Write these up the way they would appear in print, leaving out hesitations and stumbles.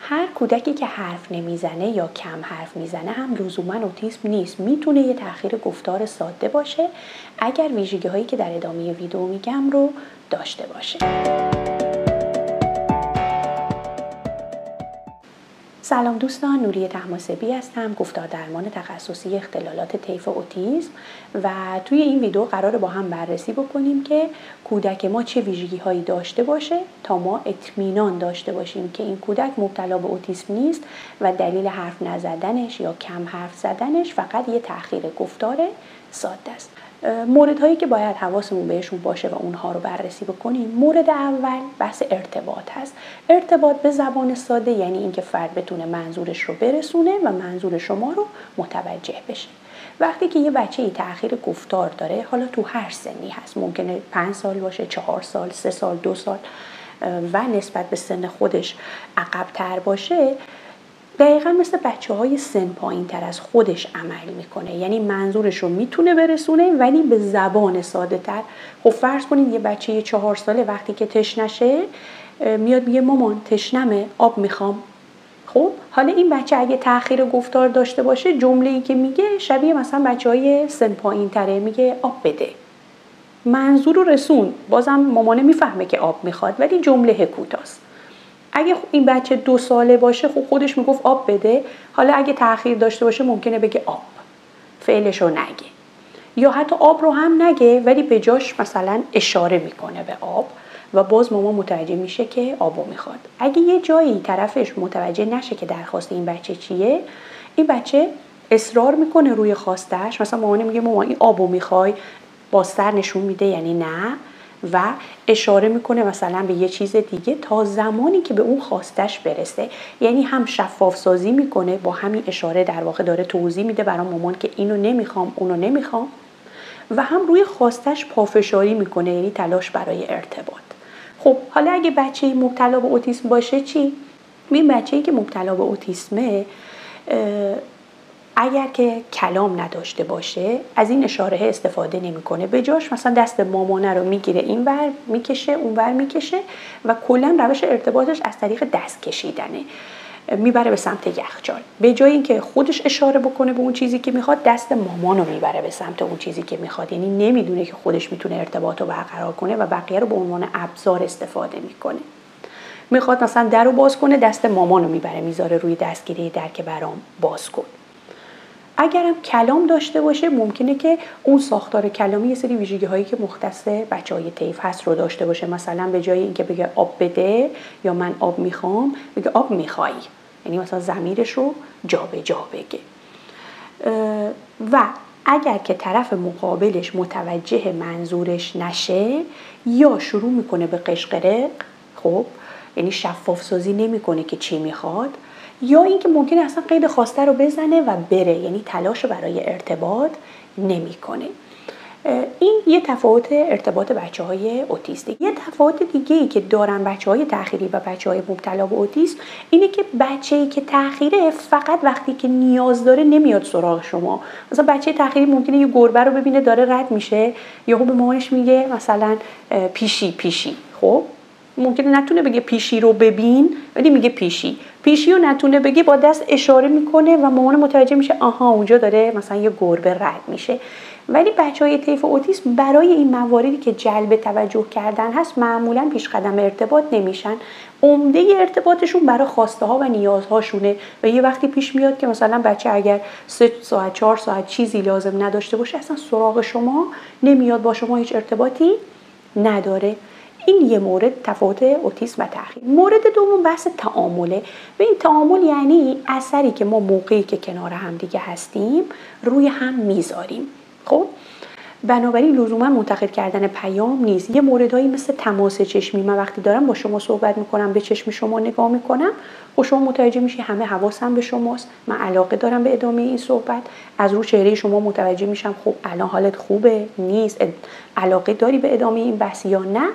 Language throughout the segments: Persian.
هر کودکی که حرف نمیزنه یا کم حرف میزنه هم لزوما اوتیسم نیست. میتونه یه تأخیر گفتار ساده باشه اگر ویژگی هایی که در ادامه ویدیو میگم رو داشته باشه. سلام دوستان، نوریه طهماسبی هستم، گفتار درمان تخصصی اختلالات طیف اوتیسم و توی این ویدیو قراره با هم بررسی بکنیم که کودک ما چه ویژگی هایی داشته باشه تا ما اطمینان داشته باشیم که این کودک مبتلا به اوتیسم نیست و دلیل حرف نزدنش یا کم حرف زدنش فقط یه تأخیر گفتار ساده است. موردهایی که باید حواسمون بهشون باشه و اونها رو بررسی بکنیم. مورد اول بحث ارتباط هست. ارتباط به زبان ساده یعنی اینکه فرد بتونه منظورش رو برسونه و منظور شما رو متوجه بشه. وقتی که یه بچه‌ای تأخیر گفتار داره، حالا تو هر سنی هست، ممکنه 5 سال باشه، 4 سال، 3 سال، 2 سال و نسبت به سن خودش عقب‌تر باشه، دقیقا مثل بچه‌های سن پایین تر از خودش عمل میکنه. یعنی منظورش رو میتونه برسونه ولی به زبان ساده تر. خب فرض کنید یه بچه 4 ساله وقتی که تشنشه میاد میگه مامان تشنمه، آب میخوام. خب حالا این بچه اگه تأخیر گفتار داشته باشه، جمله‌ای که میگه شبیه مثلا بچه‌های سن پایین تره، میگه آب بده. منظور رو رسون، بازم مامانه میفهمه که آب میخواد ولی جمله کوتاست. اگه این بچه 2 ساله باشه، خب خودش میگفت آب بده، حالا اگه تأخیر داشته باشه ممکنه بگه آب، فعلش رو نگه، یا حتی آب رو هم نگه ولی به جاش مثلا اشاره میکنه به آب و باز مامان متوجه میشه که آبو میخواد. اگه یه جایی طرفش متوجه نشه که درخواست این بچه چیه، این بچه اصرار میکنه روی خواستش، مثلا مامان میگه مامان این آبو میخوای، با سر نشون میده یعنی نه و اشاره میکنه مثلا به یه چیز دیگه تا زمانی که به اون خواستش برسه. یعنی هم شفاف سازی میکنه، با همین اشاره در واقع داره توضیح میده برای مامان که اینو نمیخوام اونو نمیخوام، و هم روی خواستش پافشاری میکنه، یعنی تلاش برای ارتباط. خب حالا اگه بچه‌ای مبتلا به اوتیسم باشه چی؟ این بچه‌ای که مبتلا به اوتیسمه اگر که کلام نداشته باشه از این اشاره استفاده نمیکنه، به جاش مثلا دست مامانه رو میگیره، اینور میکشه اونور میکشه و کلا روش ارتباطش از طریق دست کشیدنه، میبره به سمت یخچال. به جای اینکه خودش اشاره بکنه به اون چیزی که میخواد، دست مامان رو میبره به سمت اون چیزی که میخواد. یعنی نمیدونه که خودش میتونه ارتباط رو برقرار کنه و بقیه رو به عنوان ابزار استفاده میکنه. میخواد مثلا در رو باز کنه، دست مامان رو میبره میذاره روی دستگیره در که برام باز کن. اگرم کلام داشته باشه ممکنه که اون ساختار کلامی یه سری ویژگی هایی که مختص بچهای طیف هست رو داشته باشه. مثلا به جای اینکه بگه آب بده یا من آب میخوام، بگه آب میخوای، یعنی مثلا ضمیرش رو جا به جا بگه. و اگر که طرف مقابلش متوجه منظورش نشه یا شروع میکنه به قشقرق، خب یعنی شفاف سازی نمیکنه که چی میخواد، یا اینکه ممکنه اصلا قید خواسته رو بزنه و بره، یعنی تلاش برای ارتباط نمیکنه. این یه تفاوت ارتباط بچه‌های اوتیستیک. یه تفاوت دیگه‌ای که دارن بچه‌های تأخیری و بچه‌های مبتلا به اوتیسم اینه که بچه‌ای که تأخیره فقط وقتی که نیاز داره نمیاد سراغ شما. مثلا بچه تأخیری ممکنه یه گربه رو ببینه داره رد میشه، یهو به مامانش میگه مثلا پیشی. خب ممکنه نتونه بگه پیشی رو ببین ولی میگه پیشی رو نتونه بگه، با دست اشاره میکنه و مامان متوجه میشه آها اونجا داره مثلا یه گربه رد میشه. ولی بچهای طیف اوتیسم برای این مواردی که جلب توجه کردن هست معمولا پیش قدم ارتباط نمیشن. عمده ارتباطشون برای خواسته ها و نیازهاشونه و یه وقتی پیش میاد که مثلا بچه اگر 3 ساعت 4 ساعت چیزی لازم نداشته باشه اصلا سراغ شما نمیاد، با شما هیچ ارتباطی نداره. این یه مورد تفاوت اوتیسم و تأخیر. مورد دوم بحث تعامله. و این تعامل یعنی اثری که ما موقعی که کنار هم دیگه هستیم روی هم میذاریم. خب بنابراین لزوما منتقل کردن پیام نیست. یه موردهایی مثل تماس چشمی، من وقتی دارم با شما صحبت میکنم به چشم شما نگاه میکنم و شما متوجه میشی همه حواسم به شماست، من علاقه دارم به ادامه این صحبت، از رو چهره شما متوجه میشم خب الان حالت خوبه نیست، علاقه داری به ادامه این بحث یا نه.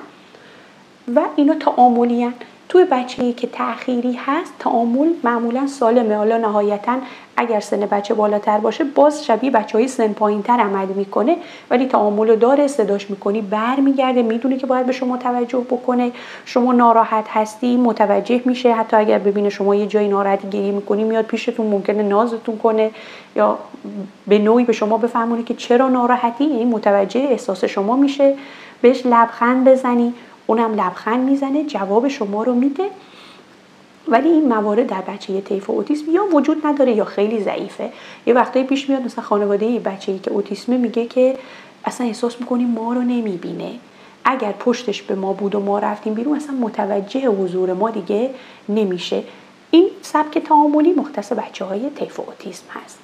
و اینا تعاملی هن. توی بچه‌ای که تأخیری هست تعامل معمولا سالمه. حالا نهایتاً اگر سن بچه بالاتر باشه باز شبیه بچه‌های سن پایین‌تر عمل میکنه، ولی تعامل داره، صداش میکنی برمیگرده، میدونه که باید به شما توجه بکنه، شما ناراحت هستی متوجه میشه، حتی اگر ببینه شما یه جایی ناراحتی گریه میکنی میاد پیشتون، ممکنه نازتون کنه یا به نوعی به شما بفهمونه که چرا ناراحتی، یعنی متوجه احساس شما میشه. بهش لبخند بزنی اونم لبخند میزنه، جواب شما رو میده. ولی این موارد در بچه طیف اوتیسم یا وجود نداره یا خیلی ضعیفه. یه وقتایی پیش میاد مثلا خانواده بچه‌ای که اوتیسمه میگه که اصلا احساس میکنیم ما رو نمیبینه، اگر پشتش به ما بود و ما رفتیم بیرون اصلا متوجه حضور ما دیگه نمیشه. این سبک تعاملی مختص بچه‌های طیف اوتیسم هست.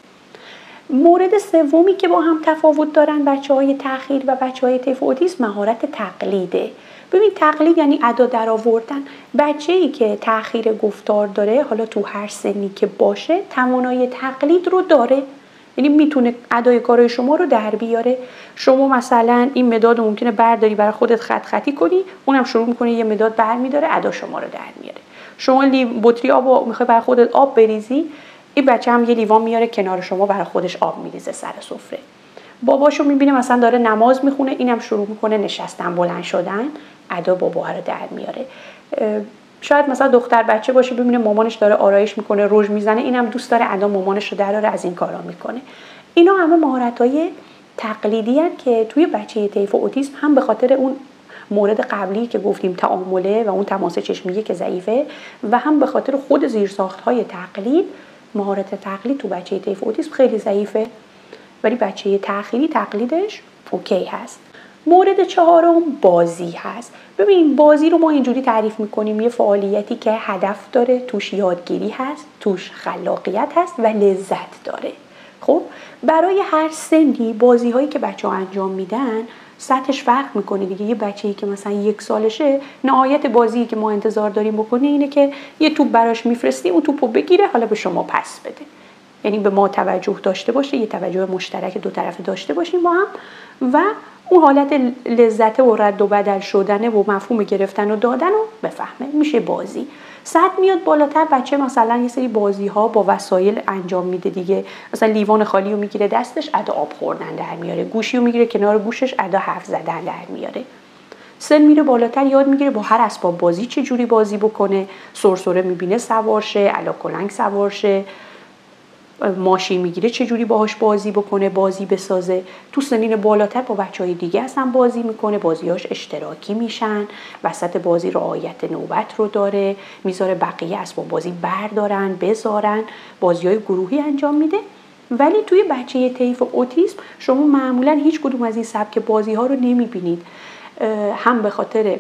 مورد سومی که با هم تفاوت دارن بچه‌های تأخیر و بچه‌های طیف اوتیسم مهارت تقلیده. ببین تقلید یعنی ادا در آوردن. بچه‌ای که تأخیر گفتار داره، حالا تو هر سنی که باشه، توانایی تقلید رو داره، یعنی میتونه ادای کارهای شما رو در بیاره. شما مثلا این مداد ممکنه برداری برای خودت خط خطی کنی، اونم شروع میکنه یه مداد برمیداره ادا شما رو در میاره. شما بطری آب میخوای برای خودت آب بریزی، این بچه هم یه لیوان میاره کنار شما برای خودش آب میریزه سر سفره. باباشو میبینه مثلا داره نماز میخونه، اینم شروع میکنه نشستن بلند شدن، ادا بابا رو در میاره. شاید مثلا دختر بچه باشه ببینه مامانش داره آرایش میکنه، رژ میزنه، اینم دوست داره ادا مامانش رو دراره، از این کارا میکنه. اینا همه مهارت‌های تقلیدی هستند که توی بچه طیف اوتیسم هم به خاطر اون مورد قبلی که گفتیم تعامله و اون تماس چشمی که ضعیفه و هم به خاطر خود زیرساخت‌های تقلید، مهارت تقلید تو بچه طیف اوتیسم خیلی ضعیفه، ولی بچه تأخیری تقلیدش اوکی هست. مورد چهارم بازی هست. ببین بازی رو ما اینجوری تعریف میکنیم یه فعالیتی که هدف داره، توش یادگیری هست، توش خلاقیت هست و لذت داره. خب برای هر سنی بازی هایی که بچه ها انجام میدن سطحش فرق میکنه دیگه. یه بچه‌ای که مثلا 1 سالشه، نهایت بازی که ما انتظار داریم بکنه اینه که یه توپ براش میفرستیم، اون توپو بگیره حالا به شما پس بده. یعنی به ما توجه داشته باشه، یه توجه مشترک دو طرفه داشته باشیم با هم و اون حالت لذت و رد و بدل شدن و مفهوم گرفتن و دادن رو بفهمه، میشه بازی. سطح میاد بالاتر، بچه مثلا یه سری بازی ها با وسایل انجام میده دیگه، مثلا لیوان خالی رو میگیره دستش ادا آب خوردن در میاره، گوشی رو میگیره کنار گوشش ادا حرف زدن در میاره. سن میره بالاتر یاد میگیره با هر اسباب بازی چه جوری بازی بکنه، سرسره میبینه سوار شه، الاکلنگ سوار شه، ماشین میگیره چه جوری باهاش بازی بکنه، بازی بسازه. تو سنین بالاتر با بچهای دیگه اصلا بازی میکنه، بازیاش اشتراکی میشن، وسط بازی رعایت نوبت رو داره، میذاره بقیه اسباب بازی بردارن بذارن، بازیای گروهی انجام میده. ولی توی بچه طیف اوتیسم شما معمولا هیچ کدوم از این سبک بازی ها رو نمیبینید، هم به خاطر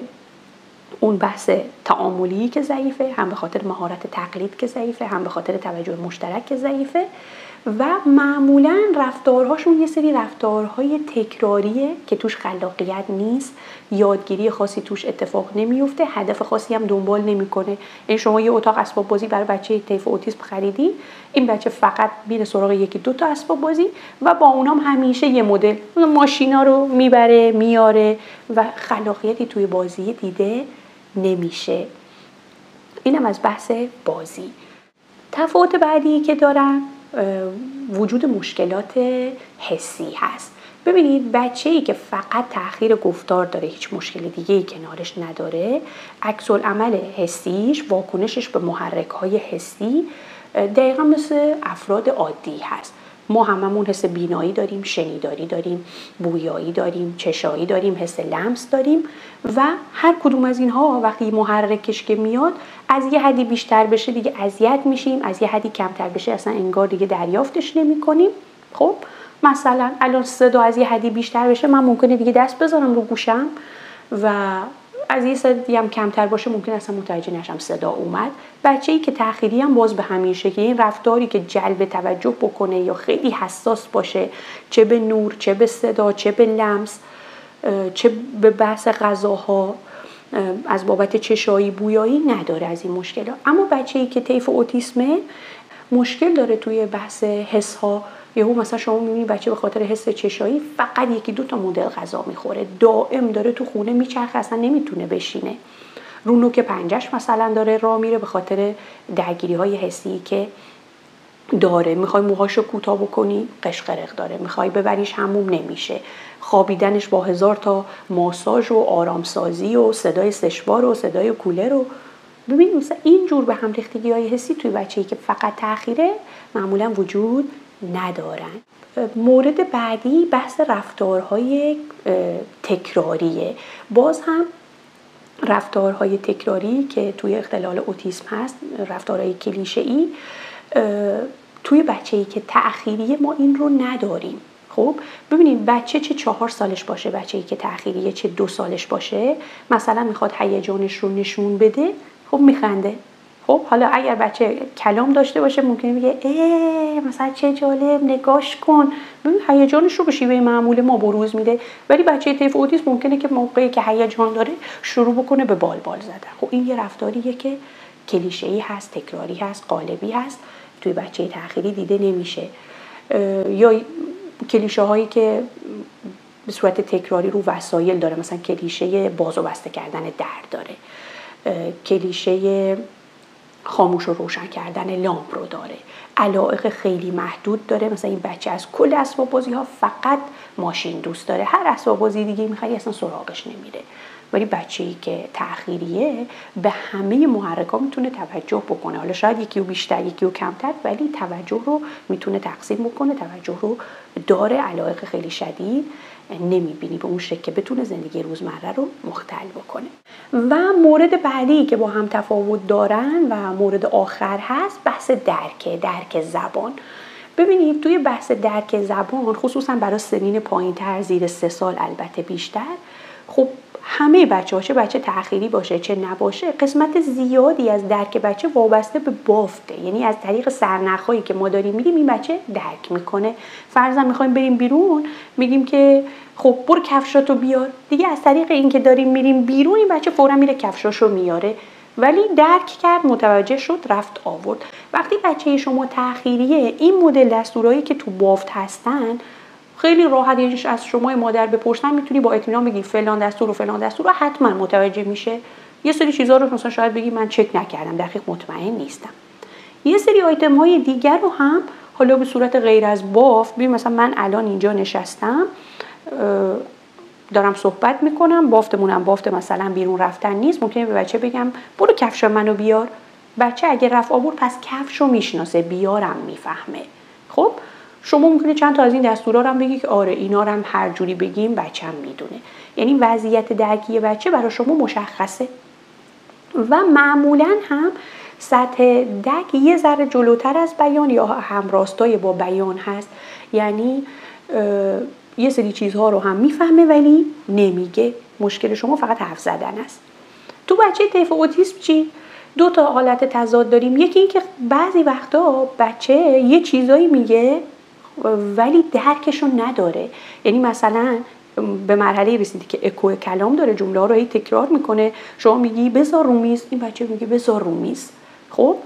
اون بحث تعاملی که ضعیفه، هم به خاطر مهارت تقلید که ضعیفه، هم به خاطر توجه مشترک که ضعیفه و معمولا رفتارهاشون یه سری رفتارهای تکراریه که توش خلاقیت نیست، یادگیری خاصی توش اتفاق نمیفته، هدف خاصی هم دنبال نمیکنه. یعنی شما یه اتاق اسباب بازی برای بچه طیف اوتیسم خریدی، این بچه فقط میره سراغ 1-2 تا اسباب بازی و با اونام همیشه یه مدل ماشینا رو میبره میاره و خلاقیتی توی بازی دیده نمیشه. اینم از بحث بازی. تفاوت بعدی که دارن وجود مشکلات حسی هست. ببینید بچه‌ای که فقط تأخیر گفتار داره، هیچ مشکل دیگه‌ای کنارش نداره، عکس العمل حسیش، واکنشش به محرک‌های حسی دقیقا مثل افراد عادی هست. ما هممون حس بینایی داریم، شنیداری داریم، بویایی داریم، چشایی داریم، حس لمس داریم و هر کدوم از اینها وقتی محرکش که میاد از یه حدی بیشتر بشه دیگه اذیت میشیم، از یه حدی کمتر بشه اصلا انگار دیگه دریافتش نمی‌کنیم. خب مثلا الان صدا از یه حدی بیشتر بشه من ممکنه دیگه دست بذارم رو گوشم و از یه صدی هم کمتر باشه ممکن اصلا متوجه نشم صدا اومد. بچه‌ای که تأخیری هم باز به همین شکل، این رفتاری که جلب توجه بکنه یا خیلی حساس باشه، چه به نور، چه به صدا، چه به لمس، چه به بحث غذاها، از بابت چشایی بویایی نداره از این مشکل‌ها. اما بچه‌ای که طیف اوتیسمه مشکل داره توی بحث حس‌ها. یهو مثلا شما می‌بینید بچه به خاطر حس چشایی فقط 1-2 تا مدل غذا می‌خوره، دائم داره تو خونه میچرخه، اصلا نمیتونه بشینه رو نوک پنجش مثلا داره راه میره به خاطر درگیری های حسی که داره. میخوای موهاشو کوتاه بکنی، قشقرق داره. میخوای ببریش حموم، نمیشه. خوابیدنش با 1000 تا ماساژ و آرامسازی و صدای سشوار و صدای کولر رو. ببین مثلا اینجور به هم ریختگی های حسی توی بچه‌ای که فقط تأخیره معمولا وجود ندارن. مورد بعدی بحث رفتارهای تکراریه. باز هم رفتارهای تکراری که توی اختلال اوتیسم هست، رفتارهای کلیشه‌ای، توی بچه‌ای که تأخیریه ما این رو نداریم. خب ببینید بچه چه 4 سالش باشه، بچه‌ای که تأخیریه چه 2 سالش باشه، مثلا میخواد هیجانش رو نشون بده، خب میخنده. خب حالا اگر بچه کلام داشته باشه ممکنه بگه مثلا چه جالب، نگاش کن. ببین هیجانش رو به شیوه معمول ما بروز میده. ولی بچه طیف اوتیسم ممکنه که موقعی که هیجان داره شروع بکنه به بال زدن. خب این یه رفتاریه که کلیشه‌ای هست، تکراری هست، قالبی هست، توی بچه تأخیری دیده نمیشه. یا کلیشه هایی که به صورت تکراری رو وسایل داره، مثلا کلیشه باز و بسته کردن در داره، کلیشه خاموش و روشن کردن لامپ رو داره، علایق خیلی محدود داره. مثلا این بچه از کل اسباب بازی ها فقط ماشین دوست داره، هر اسباب بازی دیگه میخوای اصلا سراغش نمیره. ولی بچه‌ای که تأخیریه به همه محرک‌ها میتونه توجه بکنه. حالا شاید یکی رو بیشتر یکی رو کمتر، ولی توجه رو میتونه تقسیم بکنه، توجه رو داره، علایق خیلی شدید نمیبینی به اون شکل که بتونه زندگی روزمره رو مختل بکنه. و مورد بعدی که با هم تفاوت دارن و مورد آخر هست بحث درک زبان. ببینید توی بحث درک زبان، خصوصا برای سنین پایین‌تر زیر 3 سال البته بیشتر، خب همه بچه‌ها چه بچه تأخیری باشه چه نباشه، قسمت زیادی از درک بچه وابسته به بافته. یعنی از طریق سرنخایی که ما داریم میدیم این بچه درک میکنه. فرضاً میخوایم بریم بیرون، میگیم که خب برو کفشاتو بیار، دیگه از طریق این که داریم میریم بیرون این بچه فوراً میره کفشاشو میاره، ولی درک کرد، متوجه شد، رفت آورد. وقتی بچه شما تأخیریه، این مدل دستورایی که تو بافت هستن خیلی راحت، یعنی از شما مادر بپرسن میتونی با اطمینان بگی فلان دستور و فلان دستور رو حتما متوجه میشه. یه سری چیزا رو مثلا شاید بگی من چک نکردم، دقیق مطمئن نیستم. یه سری آیتم های دیگر رو هم حالا به صورت غیر از بافت، ببین مثلا من الان اینجا نشستم دارم صحبت میکنم، بافتمونم بافت مثلا بیرون رفتن نیست، ممکنه به بچه بگم برو کفش منو بیار. بچه اگه رفت آورد پس کفشو میشناسه، بیارم میفهمه. خب شما ممکنه چند تا از این دستورا رو هم بگی که آره اینا رو هم هر جوری بگیم بچه‌م میدونه. یعنی وضعیت درکی بچه برای شما مشخصه و معمولاً هم سطح درک یه ذره جلوتر از بیان یا همراستای با بیان هست. یعنی یه سری چیزها رو هم میفهمه ولی نمیگه. مشکل شما فقط حرف زدن است. تو بچه طیف اوتیسم چی؟ 2 تا حالت تضاد داریم. یکی این که بعضی وقتا بچه یه چیزایی میگه ولی درکشو نداره. یعنی مثلا به مرحله رسیدی که اکو کلام داره، جمله ها رو تکرار میکنه، شما میگی بذار رو میز، این بچه میگه بذار رو میز. خب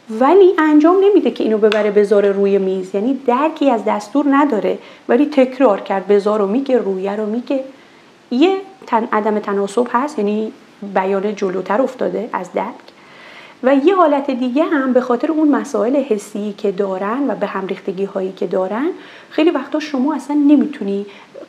ولی انجام نمیده که اینو ببره بذاره روی میز، یعنی درکی از دستور نداره ولی تکرار کرد، بذار رو میگه، رویه رو میگه. یه عدم تناسب هست، یعنی بیان جلوتر افتاده از درک. و یه حالت دیگه هم به خاطر اون مسائل حسی که دارن و به هم ریختگی هایی که دارن، خیلی وقتا شما اصلا نمیتونی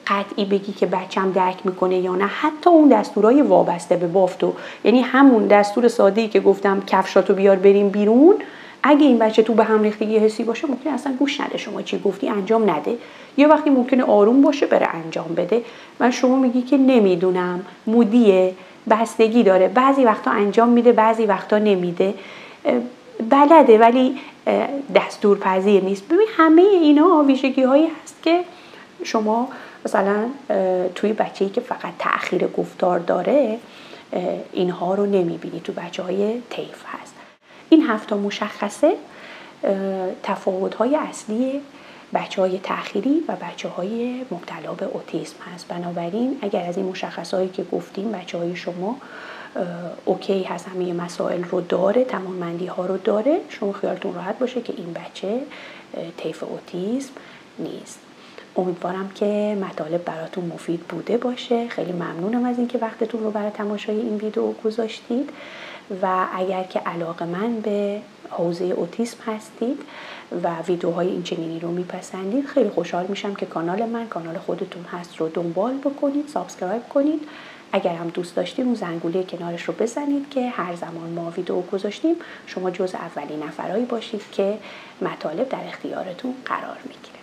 قطعی بگی که بچه‌م درک میکنه یا نه. حتی اون دستورای وابسته به بافتو، یعنی همون دستور ساده‌ای که گفتم کفشاتو بیار بریم بیرون، اگه این بچه تو به هم ریختگی حسی باشه ممکنه اصلا گوش نده، شما چی گفتی انجام نده. یه وقتی ممکنه آروم باشه بره انجام بده و شما میگی که نمیدونم، مودیه، بستگی داره، بعضی وقتا انجام میده بعضی وقتا نمیده، بلده ولی دستور پذیر نیست. ببین همه اینا ویژگی هایی هست که شما مثلا توی بچه‌ای که فقط تأخیر گفتار داره اینها رو نمیبینی، تو بچه‌های طیف هست. این 7 مشخصه تفاوت‌های اصلی بچه‌های تأخیری و بچه‌های مبتلا به اوتیسم هست. بنابراین اگر از این مشخصهایی که گفتیم بچه‌های شما اوکی هست، همه مسائل رو داره، توانمندی ها رو داره، شما خیالتون راحت باشه که این بچه طیف اوتیسم نیست. امیدوارم که مطالب براتون مفید بوده باشه. خیلی ممنونم از اینکه وقتتون رو برای تماشای این ویدیو گذاشتید و اگر که علاقه‌مند به حوزه اوتیسم هستید و ویدیوهای این چنینی رو میپسندید، خیلی خوشحال میشم که کانال خودتون هست رو دنبال بکنید، سابسکرایب کنید. اگر هم دوست داشتید اون زنگوله کنارش رو بزنید که هر زمان ما ویدیو گذاشتیم شما جز اولین نفرایی باشید که مطالب در اختیارتون قرار میگیره.